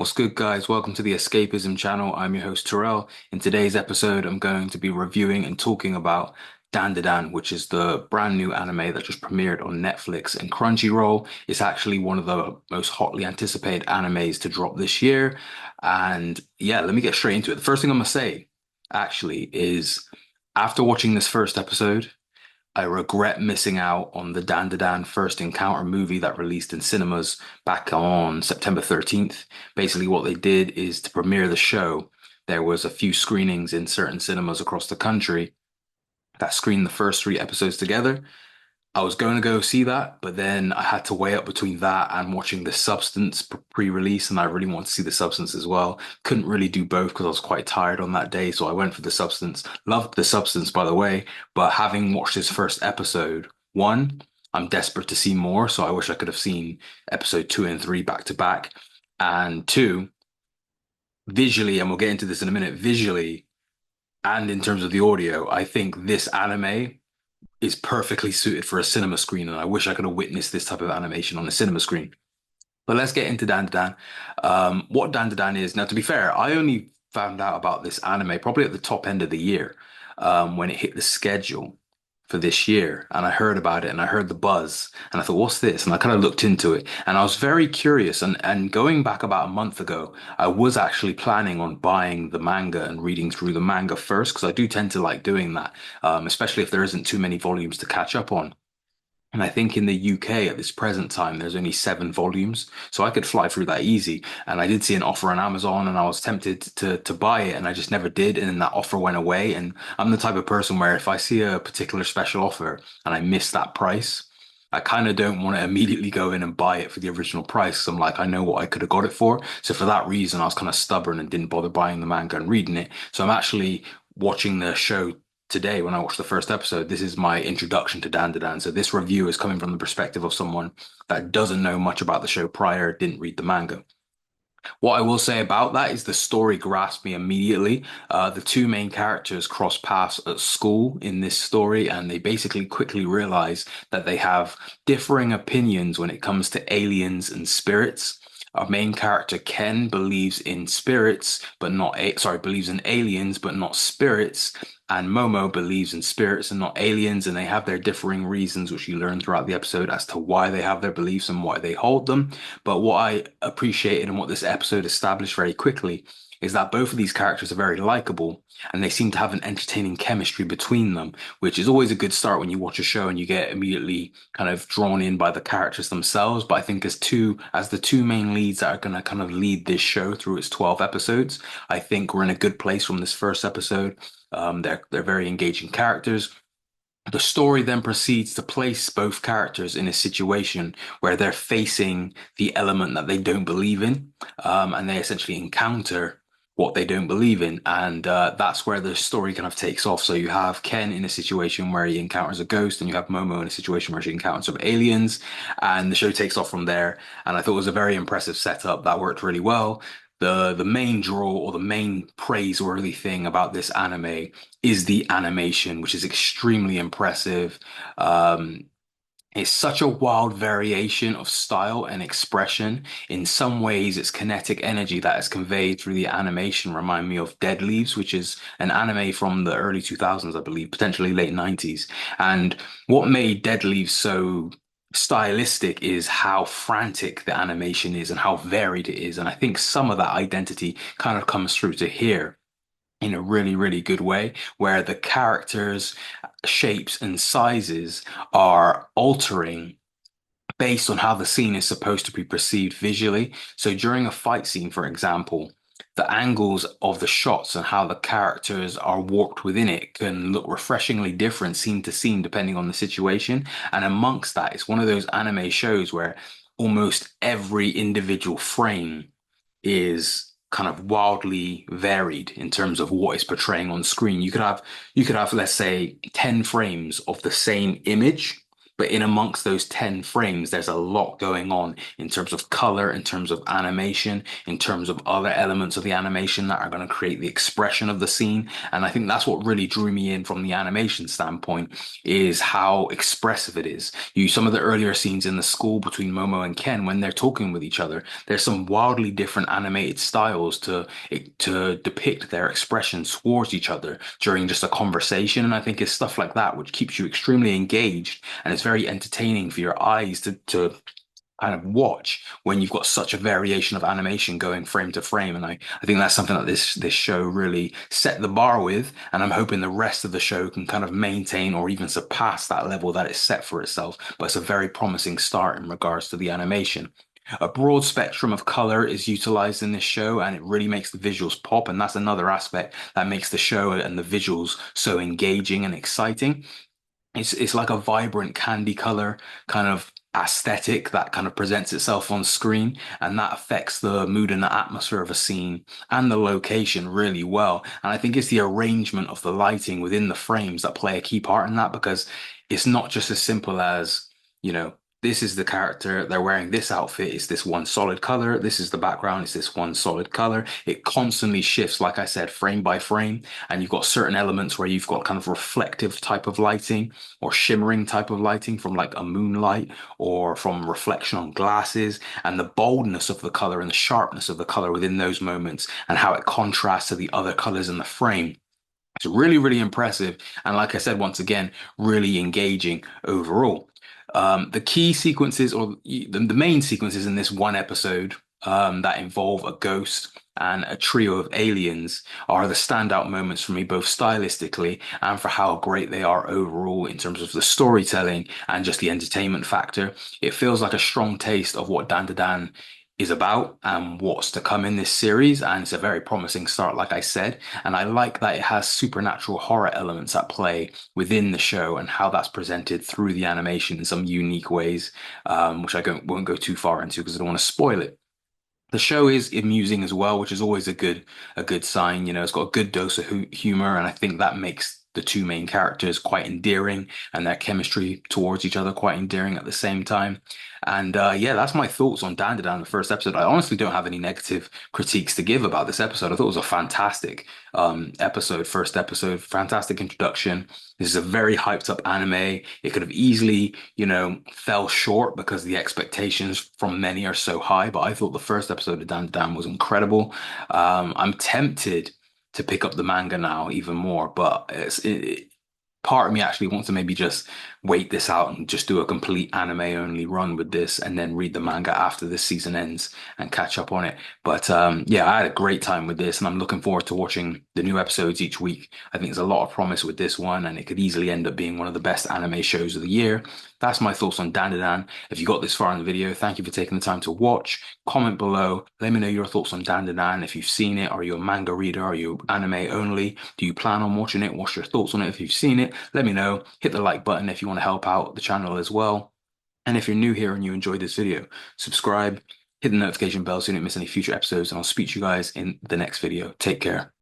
What's good, guys? Welcome to the Escapism channel. I'm your host, Terrelle. In today's episode, I'm going to be reviewing and talking about Dandadan, which is the brand new anime that just premiered on Netflix and Crunchyroll. It's actually one of the most hotly anticipated animes to drop this year. And yeah, let me get straight into it. The first thing I'm gonna say, actually, is after watching this first episode, I regret missing out on the Dandadan First Encounter movie that released in cinemas back on September 13th. Basically, what they did is to premiere the show, there was a few screenings in certain cinemas across the country that screened the first three episodes together. I was going to go see that, but then I had to weigh up between that and watching The Substance pre-release, and I really want to see The Substance as well. Couldn't really do both because I was quite tired on that day, so I went for The Substance. Loved The Substance, by the way, but having watched this first episode, one, I'm desperate to see more, so I wish I could have seen episode two and three back to back. And two, visually, and we'll get into this in a minute, visually and in terms of the audio, I think this anime is perfectly suited for a cinema screen, and I wish I could have witnessed this type of animation on a cinema screen. But let's get into Dandadan. What Dandadan is now, to be fair, I only found out about this anime probably at the top end of the year when it hit the schedule for this year, and I heard about it and I heard the buzz, and I thought, what's this? And I kind of looked into it, and I was very curious. And going back about a month ago, I was actually planning on buying the manga and reading through the manga first because I do tend to like doing that, especially if there isn't too many volumes to catch up on. And I think in the UK at this present time, there's only 7 volumes, so I could fly through that easy. And I did see an offer on Amazon, and I was tempted to buy it, and I just never did. And then that offer went away. And I'm the type of person where if I see a particular special offer and I miss that price, I kind of don't want to immediately go in and buy it for the original price. I'm like, I know what I could have got it for. So for that reason, I was kind of stubborn and didn't bother buying the manga and reading it. So I'm actually watching the show today when I watched the first episode. This is my introduction to Dandadan. So this review is coming from the perspective of someone that doesn't know much about the show prior, didn't read the manga. What I will say about that is the story grasped me immediately. The two main characters cross paths at school in this story, and they basically quickly realize that they have differing opinions when it comes to aliens and spirits. Our main character Ken believes in spirits, but not believes in aliens, but not spirits. And Momo believes in spirits and not aliens, and they have their differing reasons, which you learn throughout the episode as to why they have their beliefs and why they hold them. But what I appreciated and what this episode established very quickly is that both of these characters are very likable and they seem to have an entertaining chemistry between them, which is always a good start when you watch a show and you get immediately kind of drawn in by the characters themselves. But I think as the two main leads that are going to kind of lead this show through its 12 episodes, I think we're in a good place from this first episode. They're very engaging characters. The story then proceeds to place both characters in a situation where they're facing the element that they don't believe in, and they essentially encounter what they don't believe in, and that's where the story kind of takes off. So you have Ken in a situation where he encounters a ghost, and you have Momo in a situation where she encounters some aliens, and the show takes off from there. And I thought it was a very impressive setup that worked really well. The main draw or the main praiseworthy thing about this anime is the animation, which is extremely impressive. Um, it's such a wild variation of style and expression. In some ways, its kinetic energy that is conveyed through the animation remind me of Dead Leaves, which is an anime from the early 2000s, I believe, potentially late 90s. And what made Dead Leaves so stylistic is how frantic the animation is and how varied it is. And I think some of that identity kind of comes through to here in a really, really good way, where the characters' shapes and sizes are altering based on how the scene is supposed to be perceived visually. So during a fight scene, for example, the angles of the shots and how the characters are warped within it can look refreshingly different scene to scene, depending on the situation. And amongst that, it's one of those anime shows where almost every individual frame is kind of wildly varied in terms of what it's portraying on screen. You could have, let's say, 10 frames of the same image, But in amongst those 10 frames, there's a lot going on in terms of color, in terms of animation, in terms of other elements of the animation that are going to create the expression of the scene. And I think that's what really drew me in from the animation standpoint, is how expressive it is. Some of the earlier scenes in the school between Momo and Ken, when they're talking with each other, there's some wildly different animated styles to depict their expressions towards each other during just a conversation. And I think it's stuff like that which keeps you extremely engaged, and it's very entertaining for your eyes to kind of watch when you've got such a variation of animation going frame to frame. And I think that's something that this show really set the bar with, and I'm hoping the rest of the show can kind of maintain or even surpass that level that it's set for itself. But it's a very promising start in regards to the animation. A broad spectrum of color is utilized in this show, and it really makes the visuals pop. And that's another aspect that makes the show and the visuals so engaging and exciting. It's like a vibrant candy color kind of aesthetic that kind of presents itself on screen, and that affects the mood and the atmosphere of a scene and the location really well. And I think it's the arrangement of the lighting within the frames that play a key part in that, because it's not just as simple as, you know, this is the character, they're wearing this outfit, it's this one solid color, this is the background, it's this one solid color. It constantly shifts, like I said, frame by frame, and you've got certain elements where you've got kind of reflective type of lighting or shimmering type of lighting from like a moonlight or from reflection on glasses, and the boldness of the color and the sharpness of the color within those moments and how it contrasts to the other colors in the frame. It's really, really impressive. And like I said, once again, really engaging overall. The key sequences, or the main sequences in this one episode, that involve a ghost and a trio of aliens, are the standout moments for me, both stylistically and for how great they are overall in terms of the storytelling and just the entertainment factor. It feels like a strong taste of what Dandadan is about and what's to come in this series, and it's a very promising start, like I said. And I like that it has supernatural horror elements at play within the show and how that's presented through the animation in some unique ways, which won't go too far into because I don't want to spoil it. The show is amusing as well, which is always a good sign. You know, it's got a good dose of humor, and I think that makes the two main characters quite endearing, and their chemistry towards each other quite endearing at the same time. And yeah, that's my thoughts on Dandadan, the first episode. I honestly don't have any negative critiques to give about this episode. I thought it was a fantastic first episode, fantastic introduction. This is a very hyped up anime. It could have easily, fell short because the expectations from many are so high. But I thought the first episode of Dandadan was incredible. I'm tempted to pick up the manga now even more, but part of me actually wants to maybe just wait this out and just do a complete anime only run with this and then read the manga after this season ends and catch up on it. But yeah, I had a great time with this, and I'm looking forward to watching the new episodes each week. I think there's a lot of promise with this one, and it could easily end up being one of the best anime shows of the year. That's my thoughts on Dandadan. If you got this far in the video, thank you for taking the time to watch. Comment below. Let me know your thoughts on Dandadan. If you've seen it, are you a manga reader? Are you anime only? Do you plan on watching it? What's your thoughts on it if you've seen it? Let me know. Hit the like button if you want to help out the channel as well. And if you're new here and you enjoyed this video, subscribe, hit the notification bell so you don't miss any future episodes, and I'll speak to you guys in the next video. Take care.